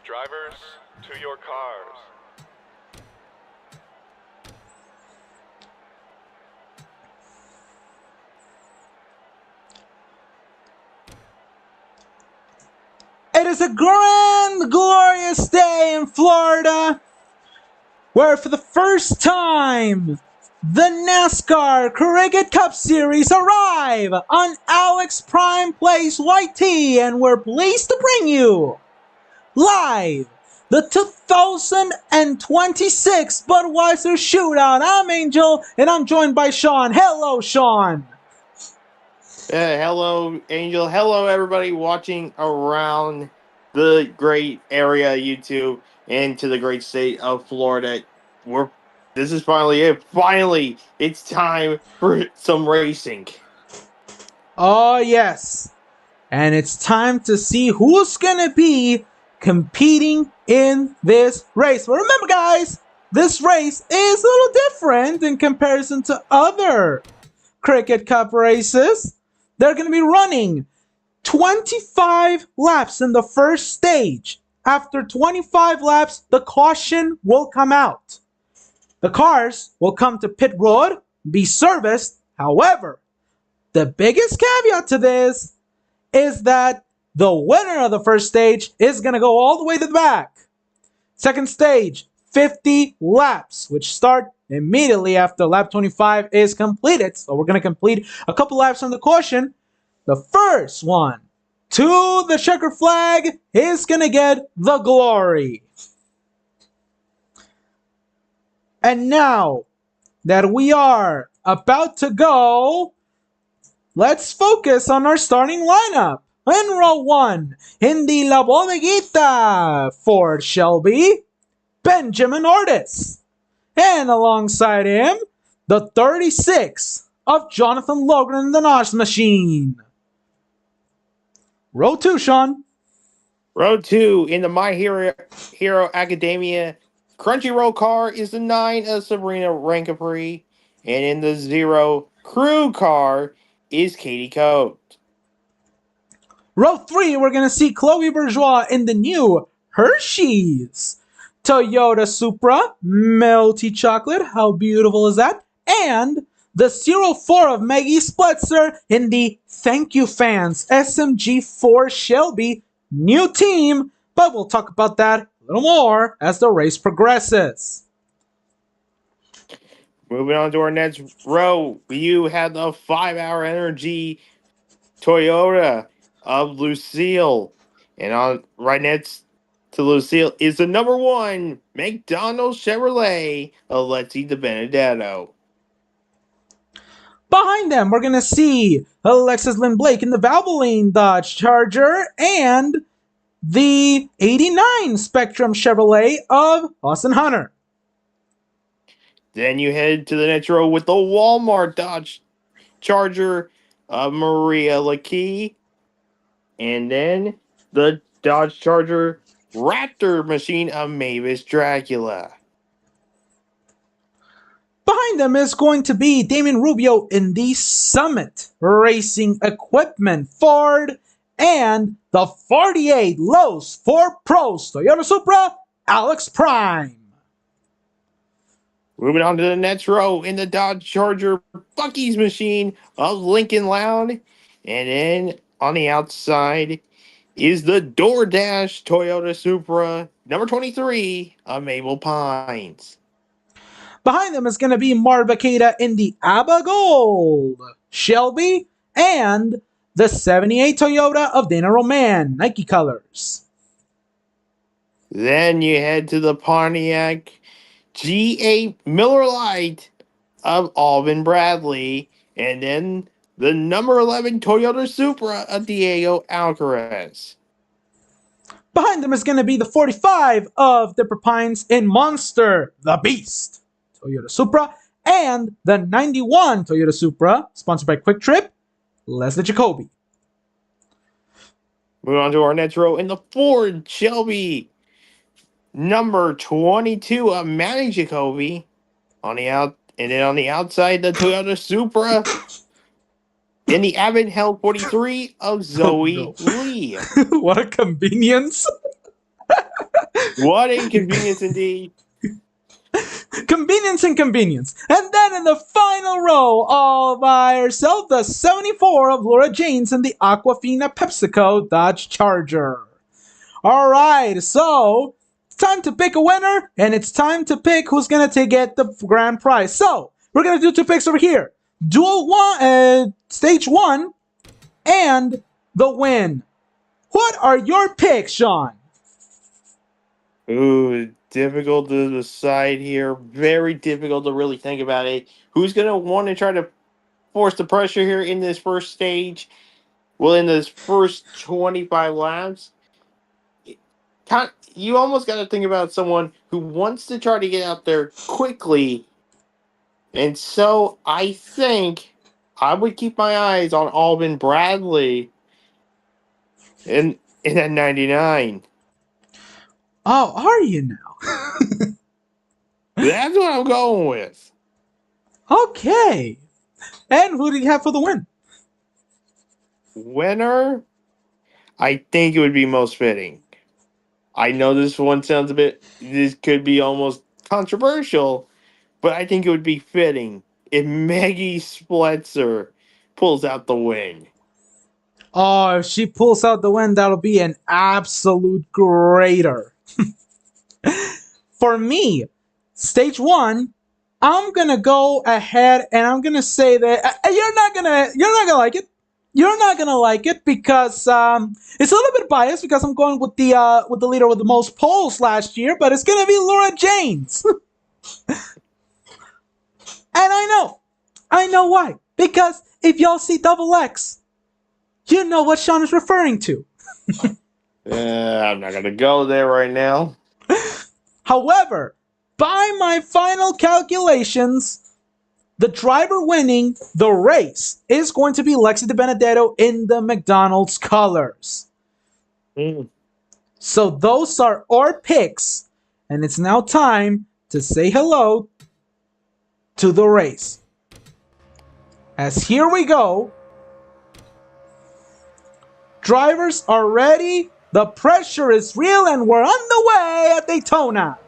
Drivers, to your cars. It is a grand, glorious day in Florida, where for the first time, the NASCAR Cricket Cup Series arrive on Alex Prime Place YT, and we're pleased to bring you live the 2026 Budweiser Shootout. I'm Angel, and I'm joined by Sean. Hello, Sean. Hello, Angel. Hello, everybody watching around the great area, YouTube, and to the great state of Florida. This is finally it. Finally, it's time for some racing. Oh, yes. And it's time to see who's going to be competing in this race. But remember, guys, this race is a little different in comparison to other Cricket Cup races. They're going to be running 25 laps in the first stage. After 25 laps, the caution will come out. The cars will come to pit road, be serviced. However, the biggest caveat to this is that the winner of the first stage is going to go all the way to the back. Second stage, 50 laps, which start immediately after lap 25 is completed. So we're going to complete a couple laps on the caution. The first one to the checker flag is going to get the glory. And now that we are about to go, let's focus on our starting lineup. In row 1, in the La Bodeguita, Ford Shelby, Benjamin Ortiz. And alongside him, the 36 of Jonathan Logan in the Nosh Machine. Row 2, Sean. Row 2, in the My Hero Academia Crunchyroll car is the 9 of Sabrina Rancapri. And in the 0 crew car is Katie Coate. Row 3, we're going to see Chloe Bourgeois in the new Hershey's Toyota Supra Melty Chocolate. How beautiful is that? And the 04 of Maggie Splitzer in the Thank You Fans SMG4 Shelby new team. But we'll talk about that a little more as the race progresses. Moving on to our next row, you have the 5-hour energy Toyota of Lucille. And on right next to Lucille is the number 1 McDonald's Chevrolet Alexi De Benedetto. Behind them, we're going to see Alexis Lynn Blake in the Valvoline Dodge Charger and the 89 Spectrum Chevrolet of Austin Hunter. Then you head to the next row with the Walmart Dodge Charger of Maria Lackey. And then the Dodge Charger Raptor machine of Mavis Dracula. Behind them is going to be Damien Rubio in the Summit Racing Equipment Ford and the 48 Lowe's 4 Pros Toyota Supra Alex Prime. Moving on to the next row in the Dodge Charger Bucky's machine of Lincoln Loud. And then on the outside is the DoorDash Toyota Supra number 23 of Maple Pines. Behind them is going to be Marv Akeda in the ABBA Gold Shelby and the 78 Toyota of Dana Roman Nike colors. Then you head to the Pontiac G8 Miller Lite of Alvin Bradley, and then the number 11 Toyota Supra of Diego Alcaraz. Behind them is going to be the 45 of Dipper Pines in Monster, the Beast, Toyota Supra, and the 91 Toyota Supra, sponsored by Quick Trip, Leslie Jacoby. Moving on to our next row in the Ford Shelby, number 22 of Manny Jacoby. On the outside, the Toyota Supra. In the Abbott Hell 43 of Zoe Lee. What a convenience. What inconvenience indeed. Convenience and convenience. And then in the final row, all by herself, the 74 of Laura Janes and the Aquafina PepsiCo Dodge Charger. All right, so it's time to pick a winner, and it's time to pick who's going to get the grand prize. So we're going to do 2 picks over here. Stage 1 and the win. What are your picks, Sean? Ooh, difficult to decide here. Very difficult to really think about it. Who's going to want to try to force the pressure here in this first stage? Well, in this first 25 laps, you almost got to think about someone who wants to try to get out there quickly. And so I think I would keep my eyes on Alvin Bradley in that 99. Oh, are you now? That's what I'm going with. Okay. And who do you have for the win? Winner, I think it would be most fitting. I know this could be almost controversial, but I think it would be fitting if Maggie Spletzer pulls out the win. Oh, if she pulls out the win, that'll be an absolute greater. For me, stage 1, I'm gonna go ahead and I'm gonna say that you're not gonna like it. You're not gonna like it because it's a little bit biased because I'm going with the leader with the most polls last year, but it's gonna be Laura Janes. And I know why. Because if y'all see double X, you know what Sean is referring to. I'm not gonna go there right now. However, by my final calculations, the driver winning the race is going to be Lexi De Benedetto in the McDonald's colors. So those are our picks, and it's now time to say hello to the race. As here we go. Drivers are ready, the pressure is real, and we're on the way at Daytona.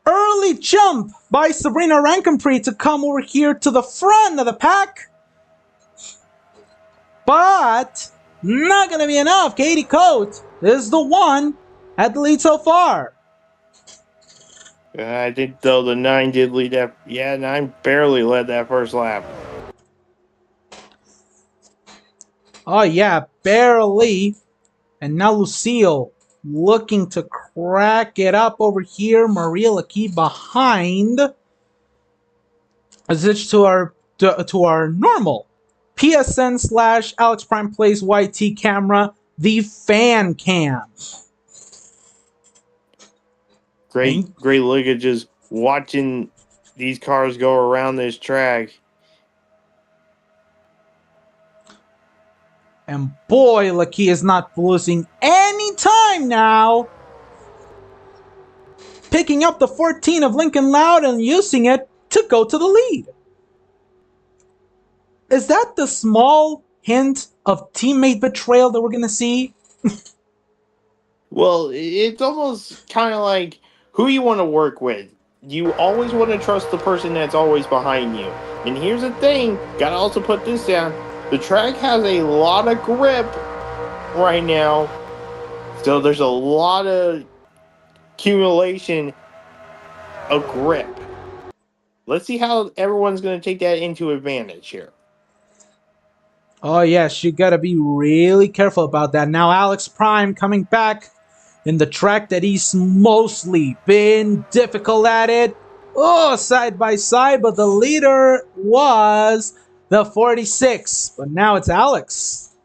Early jump by Sabrina Rankenpree to come over here to the front of the pack. But not going to be enough. Katie Coates is the one at the lead so far. I think, though, the 9 did lead that. Yeah, 9 barely led that first lap. Oh, yeah, barely. And now Lucille looking to crack it up over here. Maria Lackey behind. A switch to our normal PSN / Alex Prime Plays YT camera, the fan cam. Great look at just watching these cars go around this track. And boy, Lackey is not losing any time now. Picking up the 14 of Lincoln Loud and using it to go to the lead. Is that the small hint of teammate betrayal that we're going to see? Well, it's almost kind of like who you want to work with. You always want to trust the person that's always behind you. And here's the thing, gotta also put this down. The track has a lot of grip right now. So there's a lot of accumulation of grip. Let's see how everyone's going to take that into advantage here. Oh, yes, you got to be really careful about that. Now, Alex Prime coming back in the track that he's mostly been difficult at it. Oh, side by side, but the leader was the 46. But now it's Alex.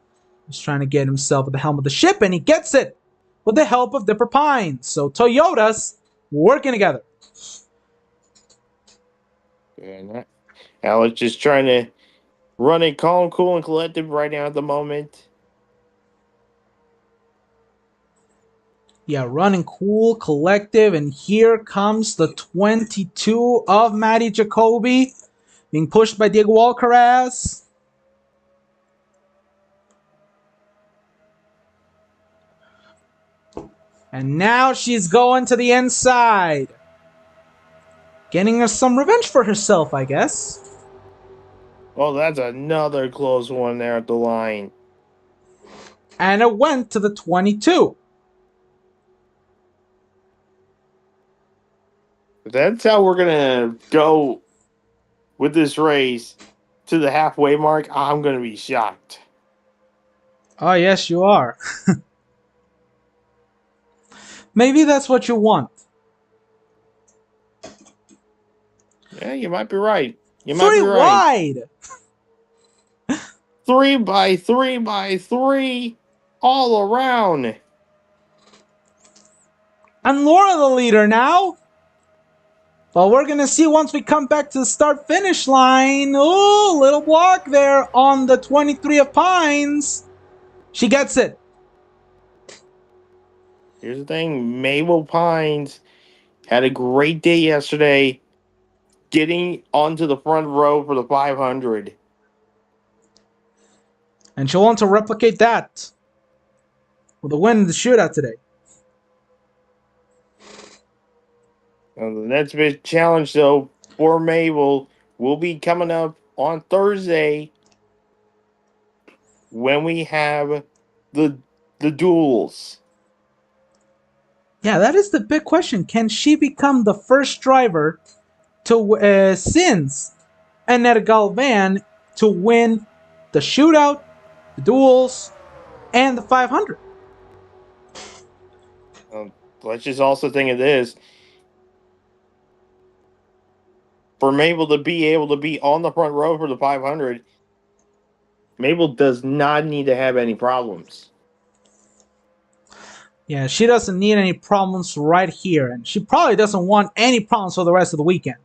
He's trying to get himself at the helm of the ship, and he gets it with the help of Dipper Pine. So Toyota's working together. And Alex just trying to run it calm, cool, and collective right now at the moment. Yeah, running cool, collective, and here comes the 22 of Matty Jacoby being pushed by Diego Alcaraz. And now she's going to the inside. Getting us some revenge for herself, I guess. Oh, that's another close one there at the line. And it went to the 22. That's how we're going to go with this race to the halfway mark. I'm going to be shocked. Oh, yes, you are. Maybe that's what you want. Yeah, you might be right. You might Three be right. wide. 3 by 3 by 3 all around. And Laura the leader now. But we're going to see once we come back to the start-finish line. Oh, little block there on the 23 of Pines. She gets it. Here's the thing. Mabel Pines had a great day yesterday getting onto the front row for the 500. And she'll want to replicate that with a win in the shootout today. The next big challenge, though, for Mabel will be coming up on Thursday when we have the duels. Yeah, that is the big question. Can she become the first driver to since Annette Galvan to win the shootout, the duels, and the 500? Let's just also think of this. For Mabel to be able to be on the front row for the 500, Mabel does not need to have any problems. Yeah, she doesn't need any problems right here, and she probably doesn't want any problems for the rest of the weekend.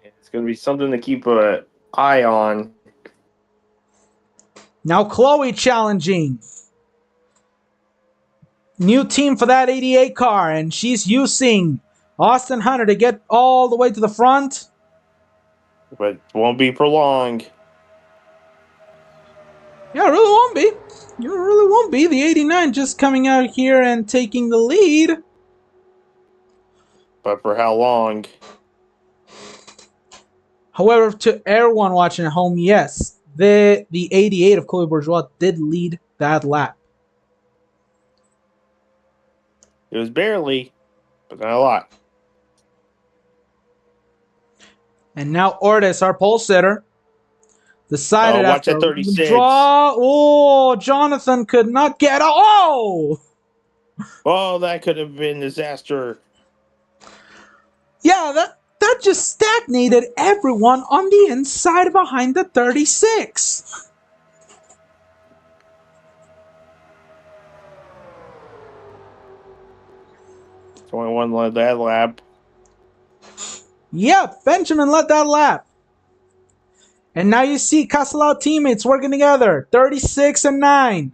It's going to be something to keep an eye on. Now Chloe challenging. New team for that 88 car, and she's using Austin Hunter to get all the way to the front. But won't be for long. Yeah, it really won't be. It really won't be. The 89 just coming out here and taking the lead. But for how long? However, to everyone watching at home, yes, the 88 of Chloe Bourgeois did lead that lap. It was barely, but not a lot. And now Ortiz, our pole sitter, decided watch after that 36. draw. Oh, Jonathan could not get. Oh, That could have been disaster. yeah, that just stagnated everyone on the inside behind the 36. 21 led that lap. Yep, Benjamin led that lap. And now you see Castellao teammates working together, 36 and 9.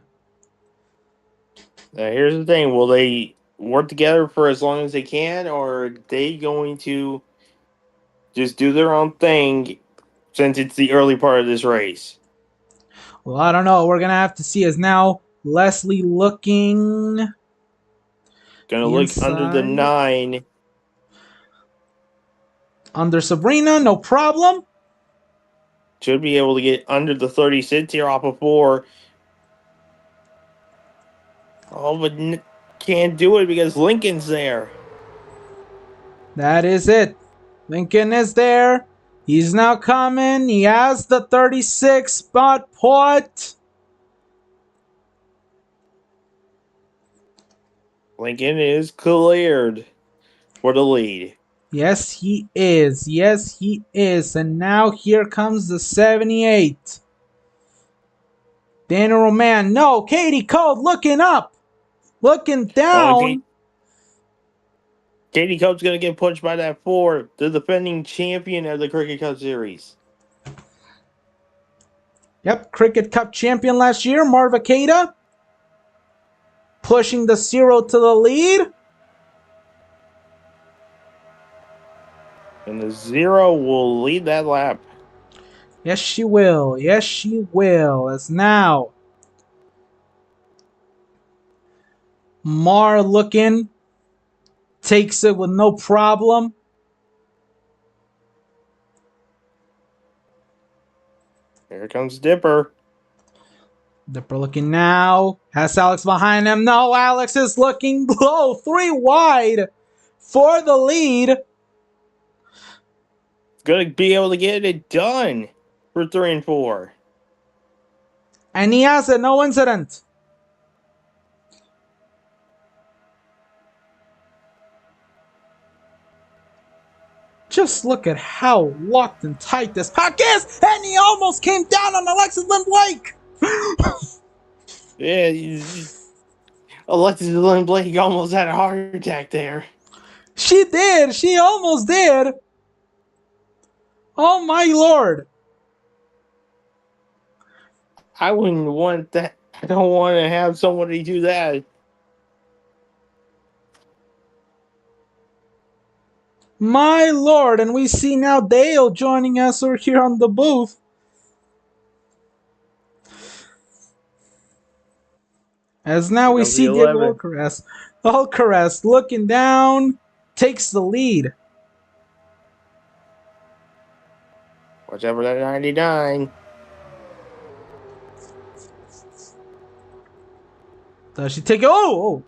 Now, here's the thing. Will they work together for as long as they can, or are they going to just do their own thing since it's the early part of this race. Well, I don't know. We're going to have to see as now Leslie looking Gonna the look under the inside. 9. Under Sabrina, no problem. Should be able to get under the 36 here off of 4. Oh, but can't do it because Lincoln's there. That is it. Lincoln is there. He's now coming. He has the 36 spot put. Lincoln is cleared for the lead. Yes, he is. Yes, he is. And now here comes the 78. Daniel Roman. No, Katie Code looking up. Looking down. Katie Cope's going to get pushed by that 4, the defending champion of the Cricket Cup Series. Yep, Cricket Cup champion last year, Marva Keita. Pushing the 0 to the lead. And the 0 will lead that lap. Yes, she will. Yes, she will. As now, Mar looking. Takes it with no problem. Here comes Dipper. Dipper looking now. Has Alex behind him. No, Alex is looking low. 3 wide for the lead. Going to be able to get it done for 3 and 4. And he has it. No incident. Just look at how locked and tight this pack is. And he almost came down on Alexis Lynn Blake. Yeah, Alexis Lynn Blake almost had a heart attack there. She did. She almost did. Oh my lord. I wouldn't want that. I don't want to have somebody do that. My lord. And we see now Dale joining us over here on the booth. As now we see Diego Alcaraz. Alcaraz looking down. Takes the lead. Watch out for that 99. Does she take it? Oh!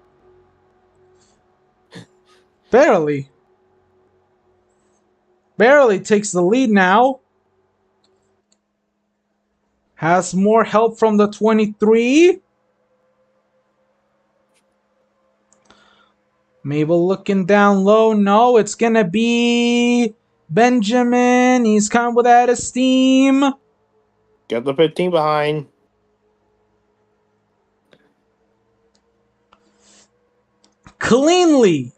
Barely. Barely takes the lead now. Has more help from the 23. Mabel looking down low. No, it's going to be Benjamin. He's coming with that esteem. Got the 15 behind. Cleanly.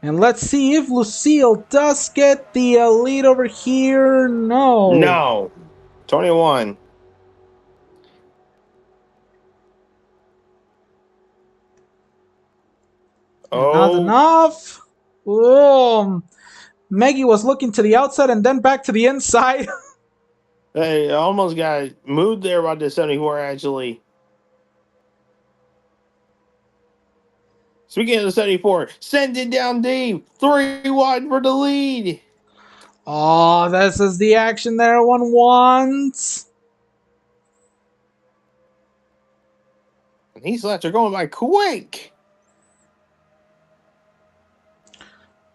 And let's see if Lucille does get the lead over here. No. No. 21. Not enough. Oh, Maggie was looking to the outside and then back to the inside. They almost got moved there by the 74, actually. Speaking of the 74, send it down deep. 3 wide for the lead. Oh, this is the action that everyone wants. These laps are going by quick.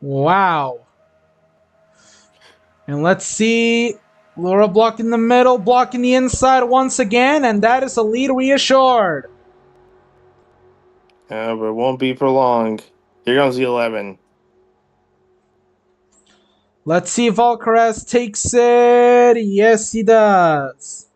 Wow. And let's see. Laura blocking the middle, blocking the inside once again, and that is a lead reassured. But it won't be for long. Here comes the 11. Let's see if Alcaraz takes it. Yes, he does.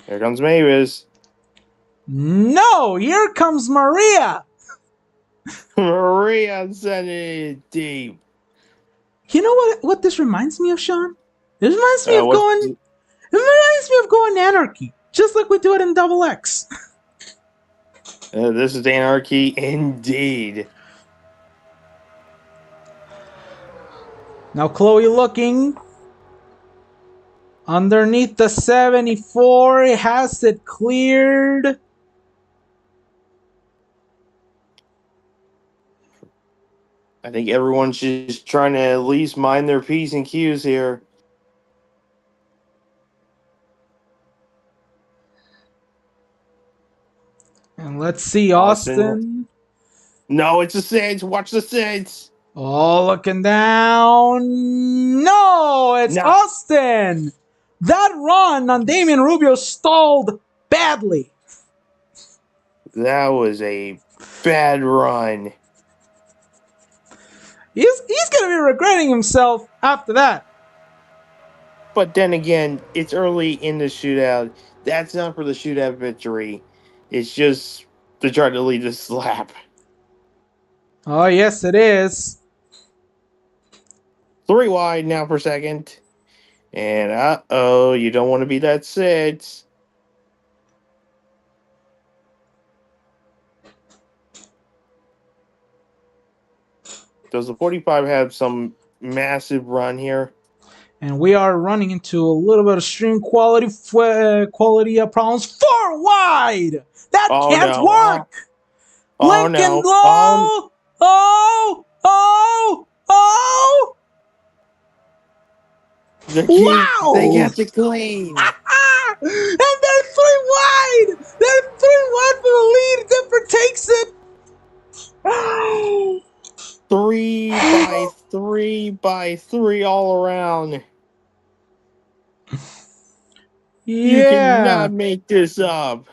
Here comes Mavis. No, here comes Maria. Maria sending it deep. You know what this reminds me of, Sean? It reminds me of What? going. It reminds me of going anarchy, just like we do it in Double X. This is anarchy indeed. Now Chloe looking underneath the 74. It has it cleared. I think everyone's just trying to at least mind their P's and Q's here. And let's see, Austin. Austin. No, it's the Saints. Watch the Saints. Oh, looking down. No, it's No. Austin. That run on Damian Rubio stalled badly. That was a bad run. He's going to be regretting himself after that. But then again, it's early in the shootout. That's not for the shootout victory. It's just to try to lead the slap. Oh, yes, it is. 3 wide now per second. And you don't want to be that 6. Does the 45 have some massive run here? And we are running into a little bit of stream quality problems. 4 wide. That can't work. Oh, Lincoln no. Low. Oh. Wow. They got the clean. And they're 3 wide. They're 3 wide for the lead. Denver takes it. 3 by 3 all around. You Yeah. cannot make this up.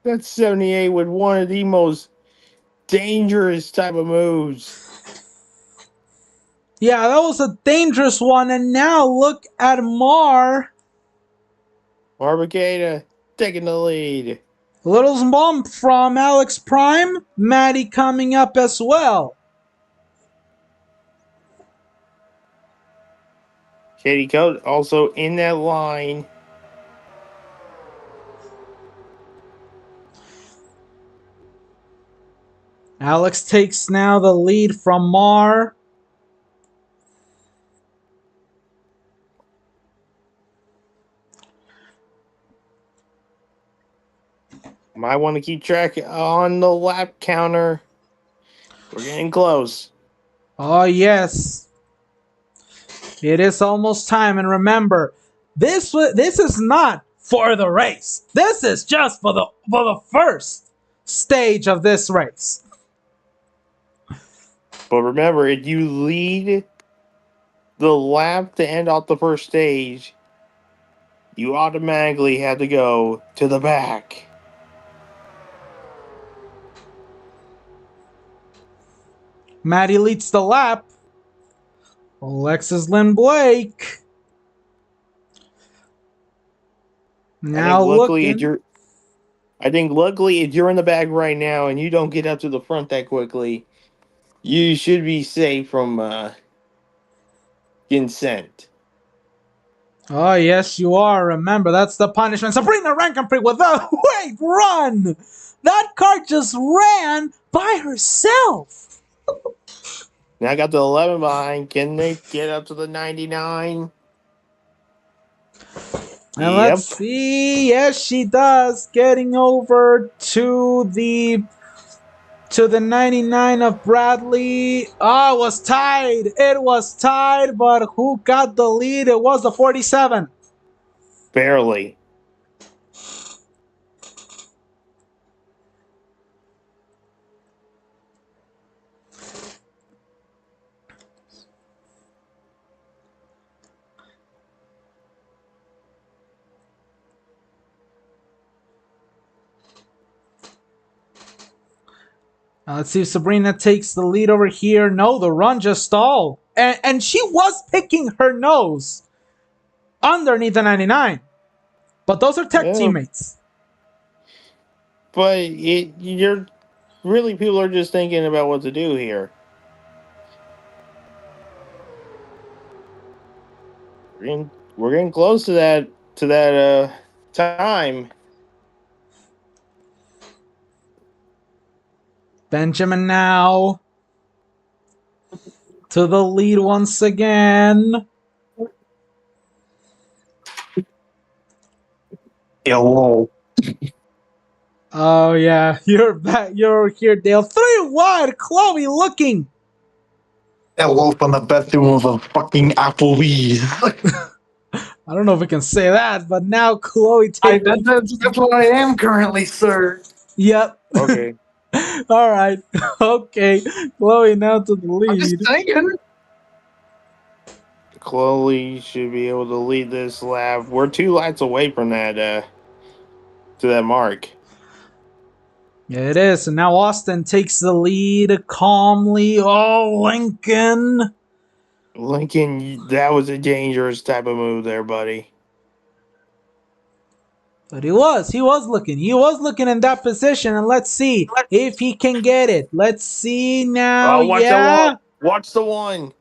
That's 78 with one of the most dangerous type of moves. Yeah, that was a dangerous one. And now look at Mar. Barbicada taking the lead. Little bump from Alex Prime. Maddie coming up as well. Katie Coate also in that line. Alex takes now the lead from Mar. Might want to keep track on the lap counter. We're getting close. Oh, yes. It is almost time. And remember, this is not for the race. This is just for the first stage of this race. But remember, if you lead the lap to end off the first stage, you automatically have to go to the back. Maddie leads the lap. Alexis Lynn Blake. Now looking. I think luckily if you're in the back right now and you don't get up to the front that quickly, you should be safe from getting sent. Oh, yes, you are. Remember, that's the punishment. Sabrina Rankenpree with a wait run. That car just ran by herself. Now I got the 11 behind. Can they get up to the 99? And let's see. Yes, she does. Getting over to the 99 of Bradley. Oh, it was tied. It was tied, but who got the lead? It was the 47. Barely. Now let's see if Sabrina takes the lead over here. No, the run just stalled. And she was picking her nose underneath the 99. But those are tech teammates. But you're really people are just thinking about what to do here. We're getting close to that time. Benjamin now to the lead once again. Hello. Oh yeah, you're back. You're here, Dale. 3 wide. Chloe looking. Hello from the bedroom of a fucking Applebee's. I don't know if we can say that, but now Chloe takes. That's what I am currently, sir. Yep. Okay. All right. Okay. Chloe now to the I'm just lead. saying. Chloe should be able to lead this lap. We're 2 laps away from that to that mark. Yeah, it is. And now Austin takes the lead calmly. Oh, Lincoln. Lincoln, that was a dangerous type of move there, buddy. But he was looking. He was looking in that position. And let's see if he can get it. Let's see now. Oh, watch the Yeah. one. Watch the one.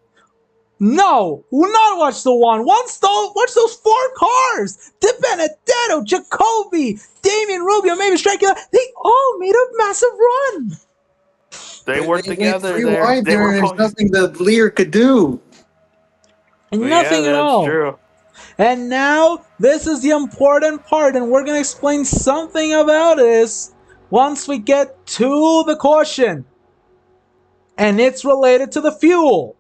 No, we'll not watch the one. Watch those 4 cars. De Benedetto, Jacoby, Damian Rubio, maybe Stracula. They all made a massive run. They worked together Three there. wide They there, were and there's both- nothing that Lear could do. And Yeah, nothing at that's all. true. And now, this is the important part, and we're going to explain something about this once we get to the caution. And it's related to the fuel.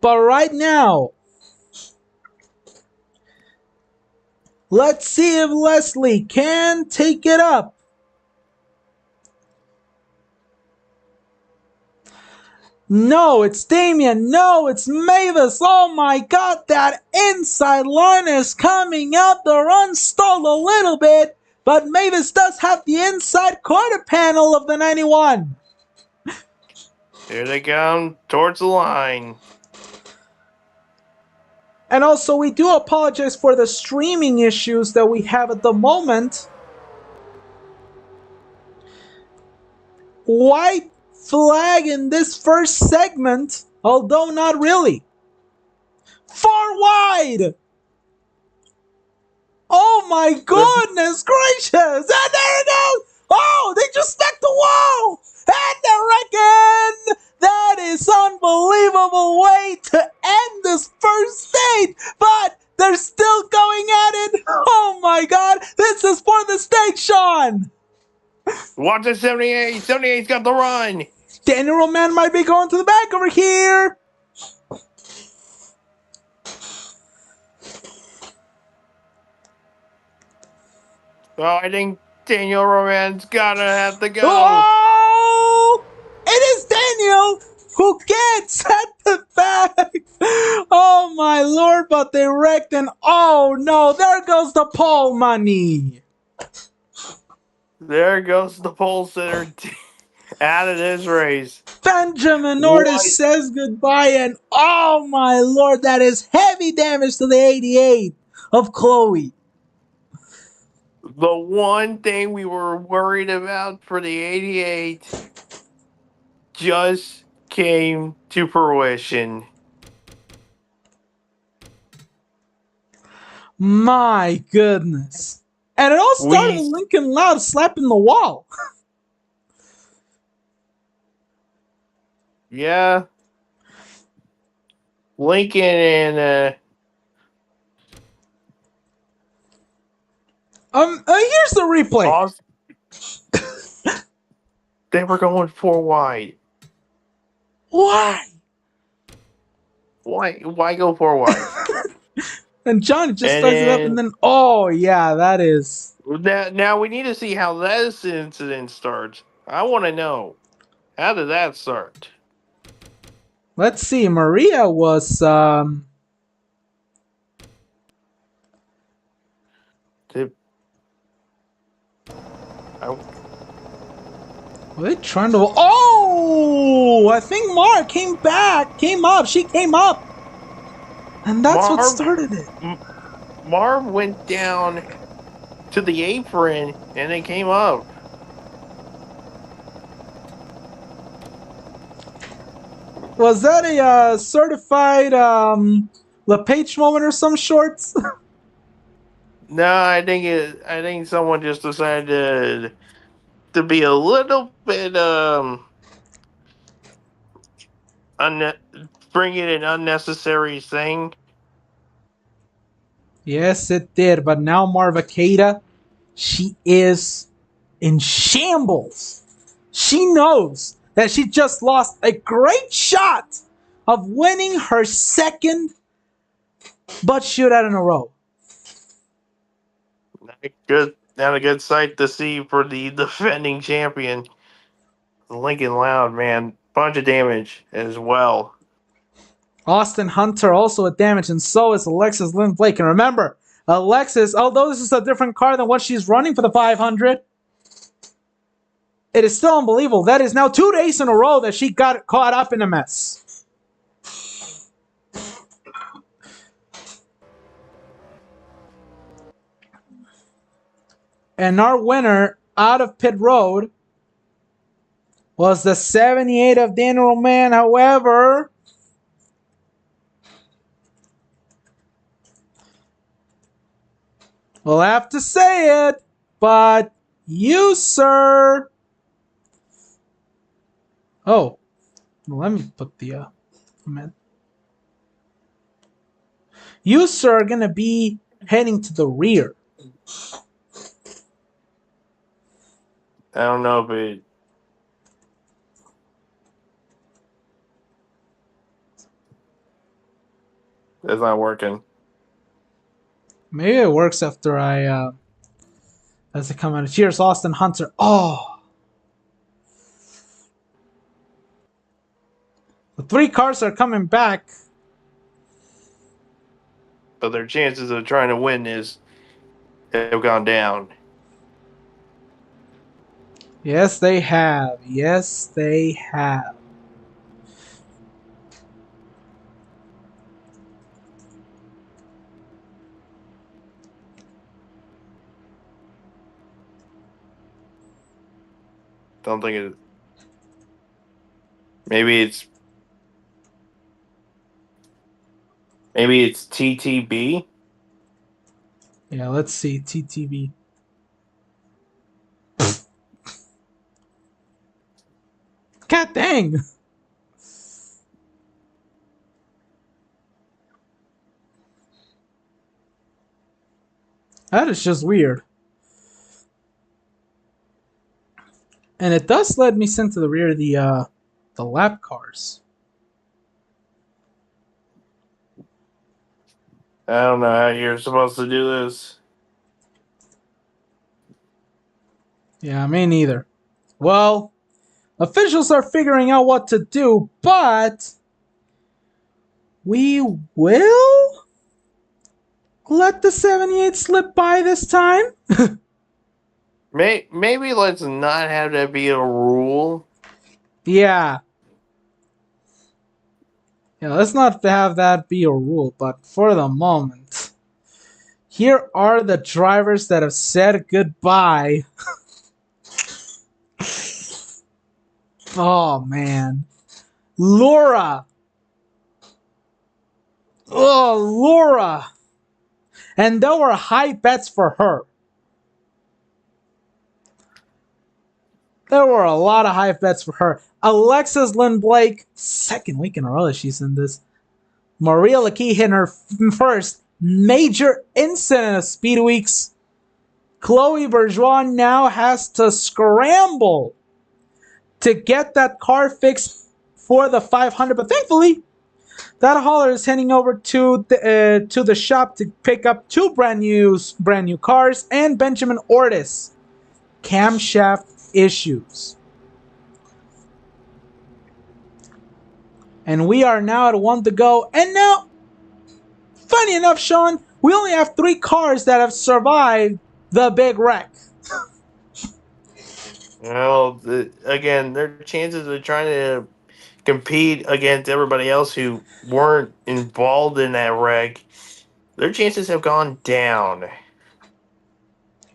But right now, let's see if Leslie can take it up. No, it's Damien. No, it's Mavis. Oh my god, that inside line is coming up. The run stalled a little bit, but Mavis does have the inside quarter panel of the 91. Here they come towards the line. And also, we do apologize for the streaming issues that we have at the moment. White flag in this first segment, although not really. Far wide! Oh my goodness gracious! And there it goes! Oh, they just smacked the wall! And they reckon that is unbelievable way to end this first stage, but they're still going at it. Oh my god, this is for the stage, Sean! Watch the 78. 78's got the run. Daniel Roman might be going to the back over here. Oh, I think Daniel Roman's gonna have to go. Oh! It is Daniel who gets at the back. Oh my lord, but they wrecked, and oh no, there goes the pole money. There goes the pole sitter out of this race. Benjamin Ortiz says goodbye, and oh my lord, that is heavy damage to the 88 of Chloe. The one thing we were worried about for the 88 just came to fruition. My goodness. And it all started with Lincoln Loud slapping the wall. Yeah. Lincoln and Here's the replay. Austin, they were going 4 wide. Why? Why go 4 wide? And Johnny just starts it up, and then oh yeah, that is. Now we need to see how this incident starts. I want to know, how did that start? Let's see. Maria was Were they trying to? Oh, I think Mar came up. She came up, and that's what started it. Marv went down to the apron and it came up. Was that a certified LePage moment or some shorts? No, I think someone just decided to be a little bit unne- bring in an unnecessary thing. Yes, it did. But now Marvacada, she is in shambles. She knows that she just lost a great shot of winning her second butt shootout in a row. Not a good sight to see for the defending champion, Lincoln Loud. Man, bunch of damage as well. Austin Hunter also with damage, and so is Alexis Lynn Blake. And remember, Alexis, although this is a different car than what she's running for the 500, it is still unbelievable. That is now 2 days in a row that she got caught up in a mess. And our winner out of pit road was the 78 of Daniel Roman. However, we'll have to say it, but you, sir. Oh, let me put the comment. You, sir, are going to be heading to the rear. I don't know if it. It's not working. Maybe it works after as I come out. Cheers, Austin Hunter. Oh, the 3 cars are coming back. But their chances of trying to win have gone down. Yes, they have. Yes, they have. Don't think it. Maybe it's TTB. Yeah, let's see. TTV. God dang. That is just weird. And it does let me send to the rear the lap cars. I don't know how you're supposed to do this. Yeah, me neither. Well, officials are figuring out what to do, but we will let the 78 slip by this time. Maybe let's not have that be a rule. Yeah. Yeah, let's not have that be a rule, but for the moment, here are the drivers that have said goodbye. Oh, man. Laura. Oh, Laura. And there were high bets for her. There were a lot of high bets for her. Alexis Lynn Blake, second week in a row that she's in this. Maria Lackey hit her first major incident of Speed Weeks. Chloe Bourgeois now has to scramble to get that car fixed for the 500, but thankfully, that hauler is heading over to the shop to pick up 2 brand new cars and Benjamin Ortiz camshaft issues. And we are now at 1 to go. And now, funny enough, Sean, we only have 3 cars that have survived the big wreck. Well, again, their chances of trying to compete against everybody else who weren't involved in that wreck, their chances have gone down.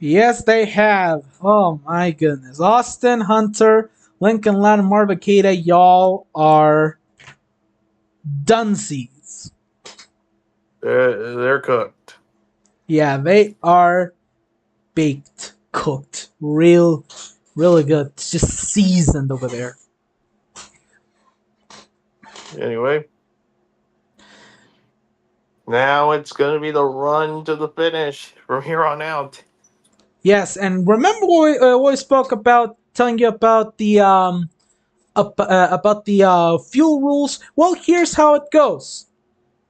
Yes, they have. Oh my goodness. Austin, Hunter, Lincoln Loud, and Marvin Kada, y'all are dunsies. They're cooked. Yeah, they are baked, cooked, really good. It's just seasoned over there. Anyway, now it's going to be the run to the finish from here on out. Yes, and remember what we spoke about, telling you about the fuel rules. Well, here's how it goes.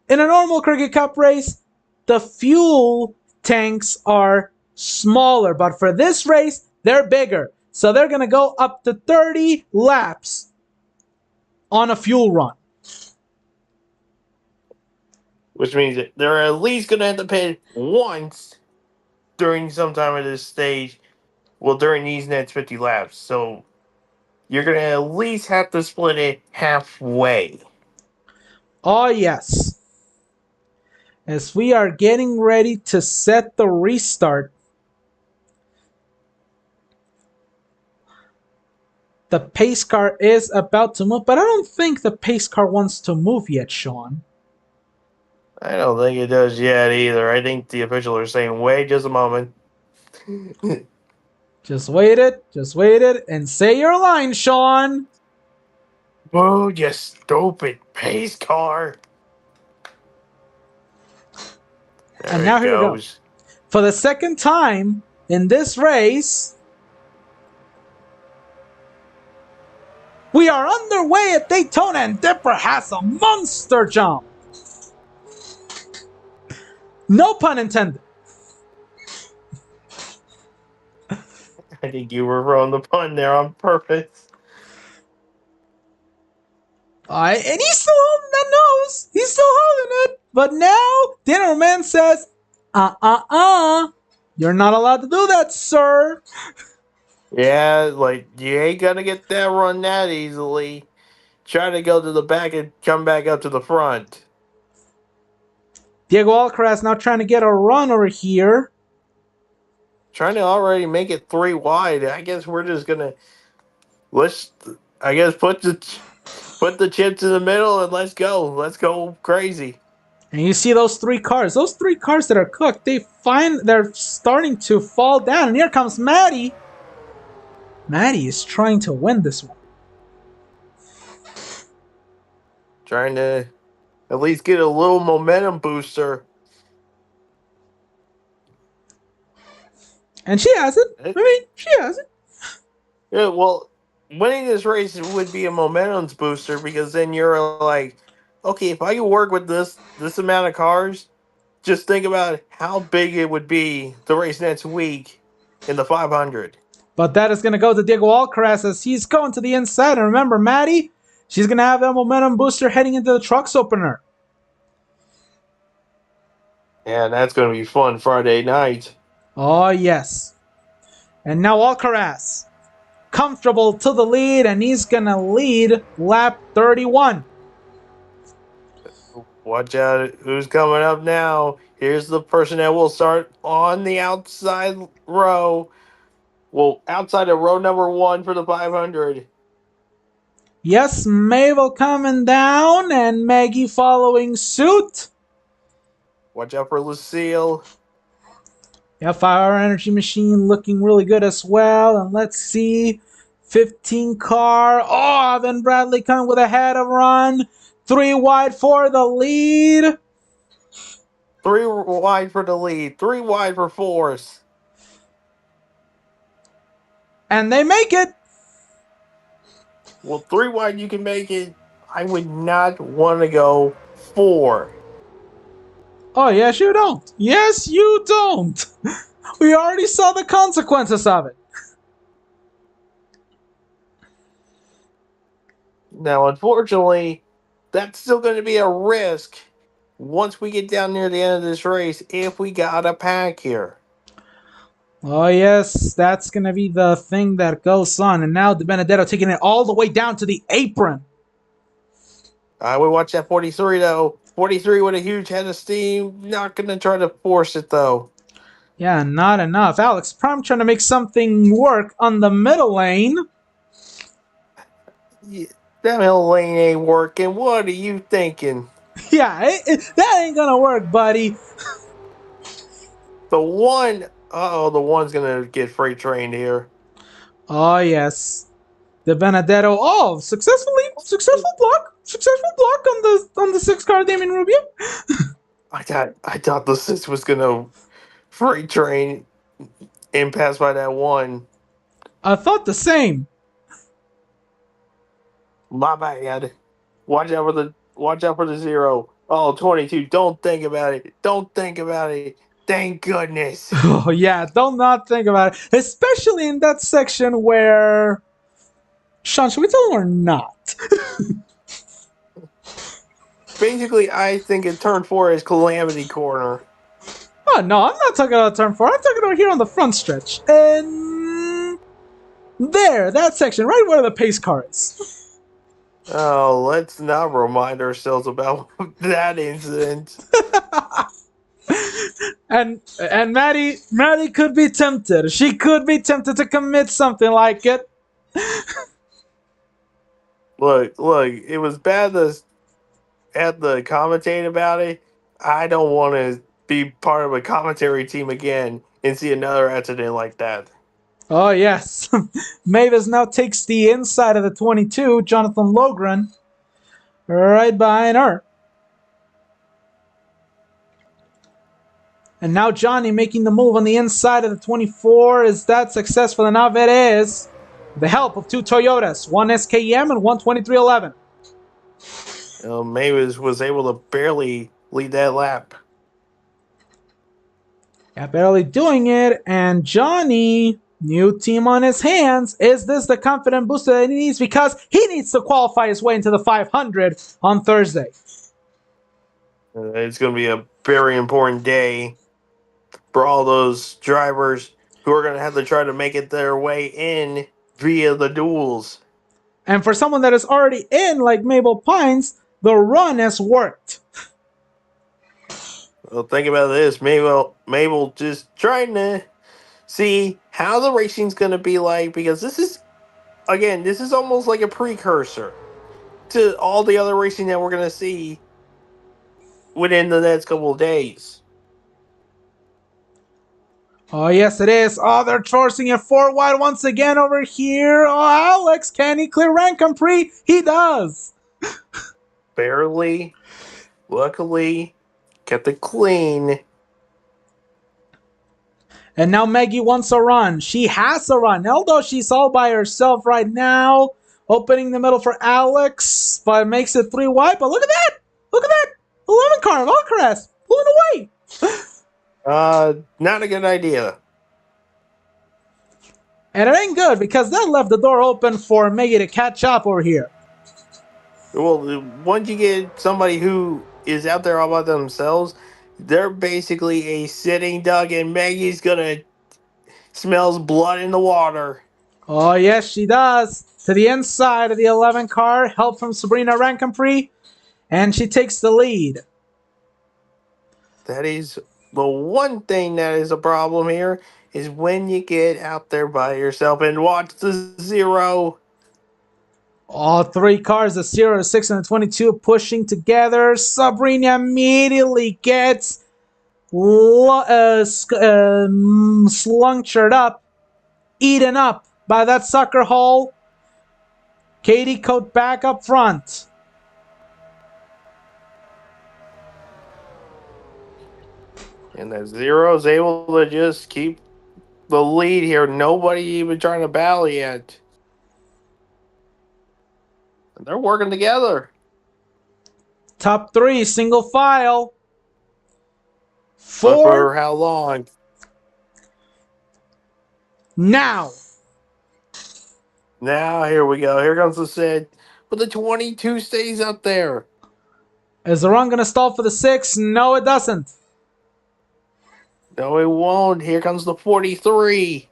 In a normal Cricket Cup race, the fuel tanks are smaller, but for this race, they're bigger. So they're gonna go up to 30 laps on a fuel run. Which means that they're at least going to have to pit once during some time of this stage. Well, during these next 50 laps. So you're going to at least have to split it halfway. Oh, yes. As we are getting ready to set the restart, the pace car is about to move, but I don't think the pace car wants to move yet, Sean. I don't think it does yet either. I think the officials are saying, wait just a moment. Just wait it, and say your line, Sean. Boo, you stupid pace car. There And it now here we go. goes. For the second time in this race, we are underway at Daytona, and Dipper has a monster jump. No pun intended. I think you were throwing the pun there on purpose. And he's still holding that nose. He's still holding it. But now, Dinnerman says, you're not allowed to do that, sir. Yeah, like, you ain't gonna get that run that easily. Try to go to the back and come back up to the front. Diego Alcaraz now trying to get a run over here. Trying to already make it 3 wide. I guess we're just gonna let's. I guess put the chips in the middle and let's go. Let's go crazy. And you see those three cars. Those three cars that are cooked, they're starting to fall down. And here comes Maddie. Maddie is trying to win this one. Trying to at least get a little momentum booster. And she has it. I mean, she has it. Yeah, well, winning this race would be a momentum booster because then you're like, okay, if I can work with this amount of cars, just think about how big it would be the race next week in the 500. But that is going to go to Diego Alcaraz as he's going to the inside. And remember, Maddie, she's going to have that momentum booster heading into the trucks opener. And that's going to be fun Friday night. Oh, yes. And now Alcaraz, comfortable to the lead, and he's going to lead lap 31. Watch out who's coming up now. Here's the person that will start on the outside row. Well, outside of row number 1 for the 500. Yes, Mabel coming down, and Maggie following suit. Watch out for Lucille. Yeah, Fire Energy Machine looking really good as well. And let's see, 15 car. Oh, then Bradley coming with a head of run. 3 wide for the lead. 3 wide for the lead. 3 wide for fourth. And they make it. Well, 3 wide you can make it. I would not want to go 4. Oh, yes, you don't. Yes, you don't. We already saw the consequences of it. Now, unfortunately, that's still going to be a risk once we get down near the end of this race if we got a pack here. Oh, yes, that's going to be the thing that goes on. And now De Benedetto taking it all the way down to the apron. I would watch that 43, though. 43 with a huge head of steam. Not going to try to force it, though. Yeah, not enough. Alex Prime trying to make something work on the middle lane. Yeah, that middle lane ain't working. What are you thinking? Yeah, that ain't gonna work, buddy. The one, the one's gonna get freight trained here. Oh yes, the Benedetto. Oh, successful block on the 6 card Damien Rubio. I thought the six was gonna freight train and pass by that one. I thought the same. My bad. Watch out for the zero. Oh, 22. Don't think about it. Don't think about it. Thank goodness. Oh yeah, don't not think about it, especially in that section where Sean. Should we tell him or not? Basically, I think it turn four is Calamity Corner. Oh no, I'm not talking about turn 4. I'm talking about here on the front stretch. And there, that section, right where the pace car is. Oh, let's not remind ourselves about that incident. And Maddie could be tempted. She could be tempted to commit something like it. Look, it was bad to have to commentate about it. I don't want to be part of a commentary team again and see another accident like that. Oh yes, Mavis now takes the inside of the 22. Jonathan Logren, right behind her. And now Johnny making the move on the inside of the 24. Is that successful enough? It is. With the help of 2 Toyotas, one SKM and one 2311. Mavis was able to barely lead that lap. Yeah, barely doing it. And Johnny, new team on his hands. Is this the confident booster that he needs? Because he needs to qualify his way into the 500 on Thursday. It's going to be a very important day for all those drivers who are going to have to try to make it their way in via the duels. And for someone that is already in, like Mabel Pines, the run has worked. Well, think about this. Mabel just trying to see how the racing's going to be like, because this is almost like a precursor to all the other racing that we're going to see within the next couple of days. Oh, yes, it is. Oh, they're forcing it 4 wide once again over here. Oh, Alex, can he clear Rancompris? He does. Barely. Luckily, kept it clean. And now Maggie wants a run. She has a run. Although she's all by herself right now. Opening the middle for Alex. But makes it 3 wide. But look at that. Look at that. 11 car of Alcaraz. Pulling away. Not a good idea. And it ain't good because that left the door open for Maggie to catch up over here. Well, once you get somebody who is out there all by themselves, they're basically a sitting duck, and Maggie's gonna smells blood in the water. Oh, yes, she does. To the inside of the 11 car. Help from Sabrina Rancompris. And she takes the lead. That is the one thing that is a problem here, is when you get out there by yourself and watch the zero. All 3 cars, the 0, the 6, and the 22, pushing together. Sabrina immediately gets slunctured up, eaten up by that sucker hole. Katie Coat back up front. And that zero is able to just keep the lead here. Nobody even trying to battle yet. They're working together. Top 3, single file. But 4. for how long? Now. Now, here we go. Here comes the set. But the 22 stays up there. Is the run going to stall for the 6? No, it doesn't. No, it won't. Here comes the 43.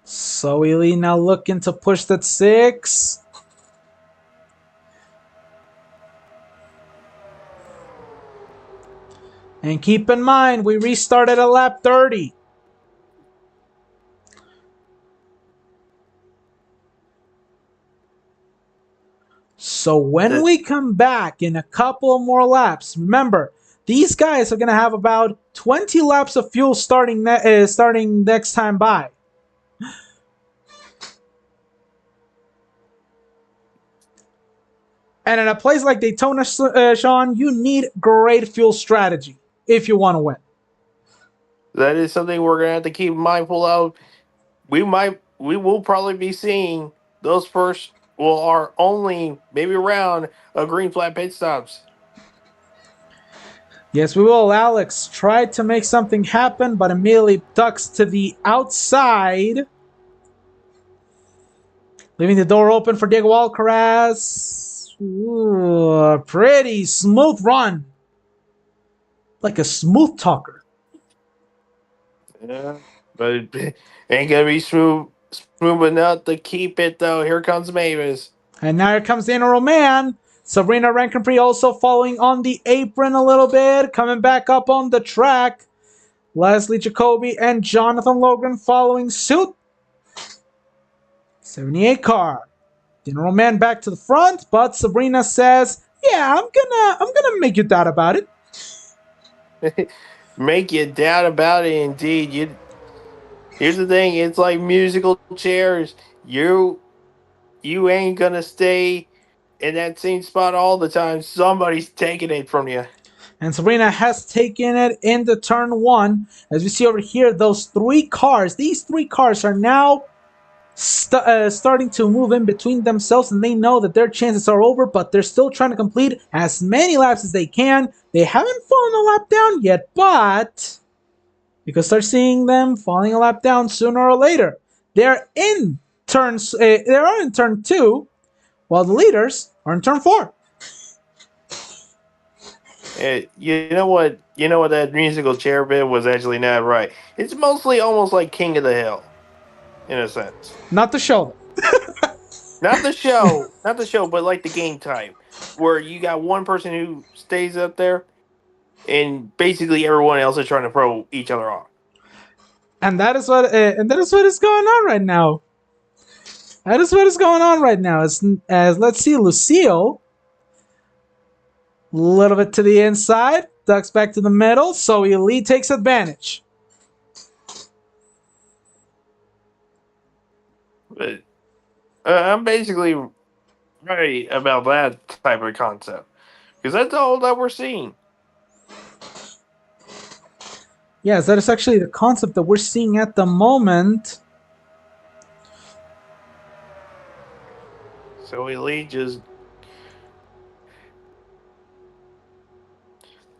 So Ely now looking to push that 6. And keep in mind, we restarted at lap 30. So when we come back in a couple of more laps, remember, these guys are going to have about 20 laps of fuel starting next time by. And in a place like Daytona, Sean, you need great fuel strategy if you want to win. That is something we're gonna have to keep mindful of. We will probably be seeing those first, well, are only maybe around a green flag pit stops. Yes, we will. Alex tried to make something happen, but immediately ducks to the outside, leaving the door open for Diego Alcaraz. Ooh, a pretty smooth run. Like a smooth talker. Yeah, but it ain't gonna be smooth enough to keep it though. Here comes Mavis. And now here comes the inner man. Sabrina Rankenpree also following on the apron a little bit, coming back up on the track. Leslie Jacoby and Jonathan Logan following suit. 78 car. General Man back to the front, but Sabrina says, "Yeah, I'm gonna make you doubt about it." Make you doubt about it. Indeed, you. Here's the thing. It's like musical chairs. You ain't gonna stay in that same spot all the time. Somebody's taking it from you. And Sabrina has taken it into turn one. As we see over here, these three cars are now starting to move in between themselves, and they know that their chances are over, but they're still trying to complete as many laps as they can. They haven't fallen a lap down yet, but you can start seeing them falling a lap down sooner or later. They're in they are in turn two, while the leaders are in turn four. You know what? You know what that musical chair bit was actually not right. It's mostly almost like King of the Hill, in a sense. Not the show. Not the show, but like the game type, where you got one person who stays up there, and basically everyone else is trying to throw each other off. And that is what is going on right now. That is what is going on right now. As let's see, Lucille, a little bit to the inside, ducks back to the middle, so Elite takes advantage. But I'm basically right about that type of concept because that's all that we're seeing. Yes, that is actually the concept that we're seeing at the moment. So Elite just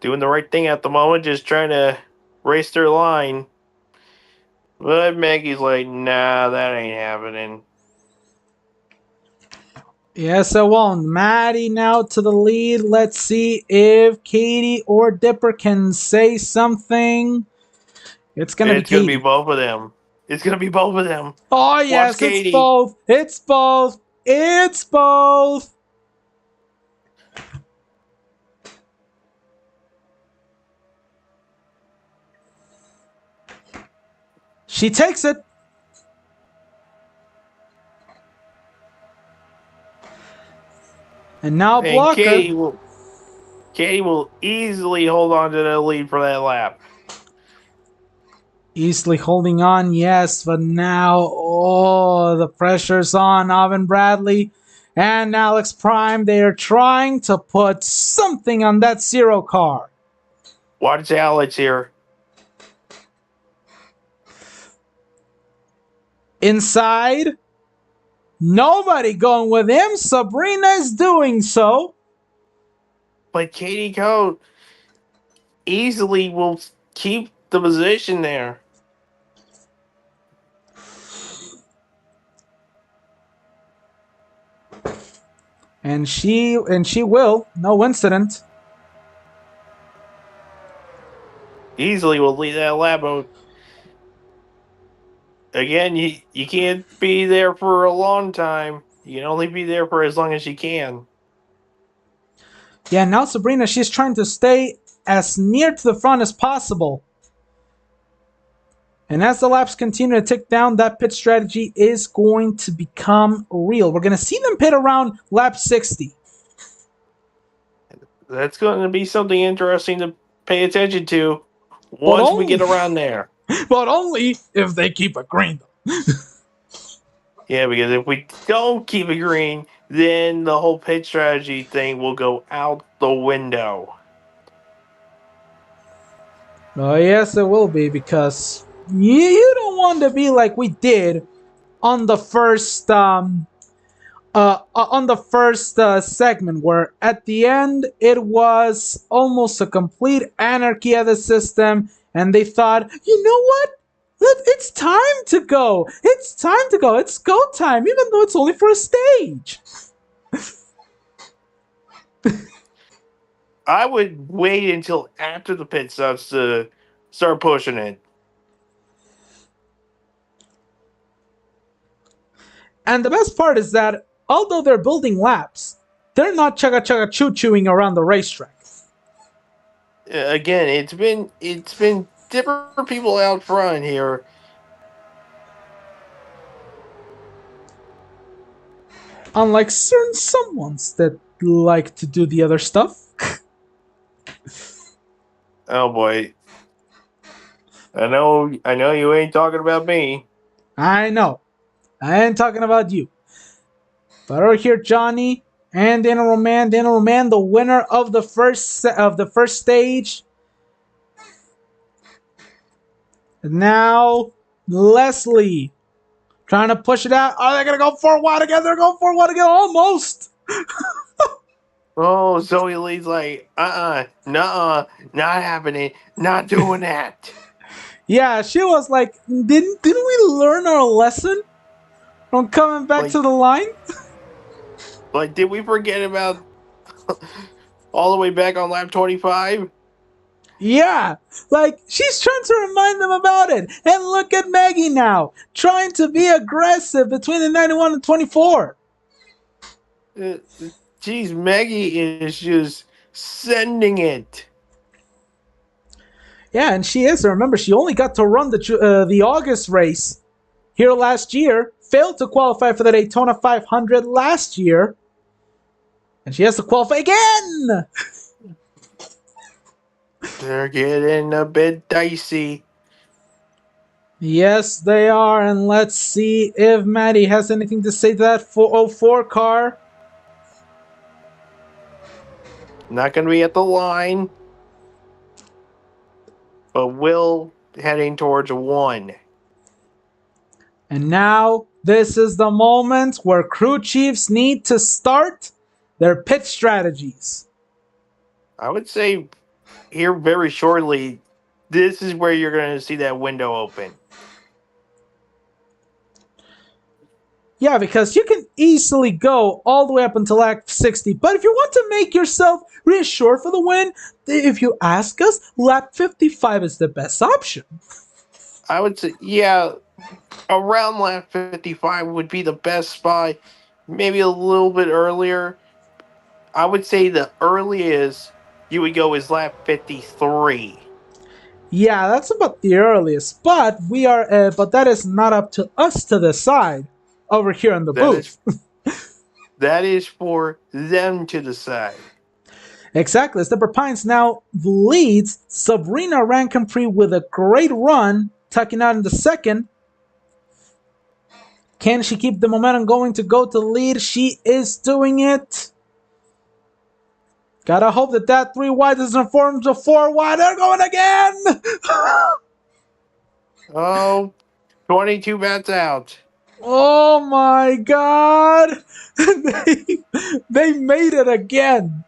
doing the right thing at the moment, just trying to race their line. But Maggie's like, nah, that ain't happening. Yes, it won't. Maddie now to the lead. Let's see if Katie or Dipper can say something. It's gonna be Katie. Be both of them. It's gonna be both of them. Oh yes, it's both. It's both. It's both. She takes it. And now Blocker. Katie will easily hold on to the lead for that lap. Easily holding on, yes, but now, oh, the pressure's on Alvin Bradley and Alex Prime. They are trying to put something on that zero car. Watch Alex here. Inside, nobody going with him. Sabrina is doing so. But Katie Coe easily will keep the position there. And she will. No incident. Easily will lead that lap out. Again, you can't be there for a long time. You can only be there for as long as you can. Yeah, now Sabrina, she's trying to stay as near to the front as possible. And as the laps continue to tick down, that pit strategy is going to become real. We're going to see them pit around lap 60. That's going to be something interesting to pay attention to But once we only, get around there. but only if they keep it green. Yeah, because if we don't keep it green, then the whole pit strategy thing will go out the window. Oh, yes, it will be, because you don't want to be like we did on the first segment, where at the end it was almost a complete anarchy of the system, and they thought, you know what? It's time to go. It's time to go. It's go time, even though it's only for a stage. I would wait until after the pit stops to start pushing it. And the best part is that although they're building laps, they're not chugga chugga choo chewing around the racetrack. Again, it's been different people out front here. Unlike certain someones that like to do the other stuff. Oh boy. I know you ain't talking about me. I know. I ain't talking about you. But over here, Johnny and Daniel Roman. Daniel Roman, the winner of the first stage. Now, Leslie trying to push it out. Are they gonna go for one again? They're going for one again, almost. Oh, Zoe Lee's like, nuh-uh, not happening, not doing that. Yeah, she was like, didn't we learn our lesson from coming back Like, to the line? like, did we forget about all the way back on lap 25? Yeah, like she's trying to remind them about it. And look at Maggie now, trying to be aggressive between the 91 and 24. Geez, Maggie is just sending it. Yeah, and she is. Remember, she only got to run the August race here last year. Failed to qualify for the Daytona 500 last year, and she has to qualify again. They're getting a bit dicey. Yes, they are, and let's see if Maddie has anything to say to that 404 car. Not going to be at the line, but will heading towards a 1. And now, this is the moment where crew chiefs need to start their pit strategies. I would say here very shortly, this is where you're going to see that window open. Yeah, because you can easily go all the way up until lap 60. But if you want to make yourself reassured for the win, if you ask us, lap 55 is the best option. I would say, yeah, around lap 55 would be the best spot. Maybe a little bit earlier. I would say the earliest you would go is lap 53. Yeah, that's about the earliest. But but that is not up to us to decide over here in the booth. That is for them to decide. Exactly. Stepper Pines now leads Sabrina Rankin-Prix with a great run, tucking out in the second. Can she keep the momentum going to go to lead? She is doing it. Gotta hope that 3 wide doesn't form to 4 wide. They're going again! Oh, 22 bats out. Oh my god! they made it again.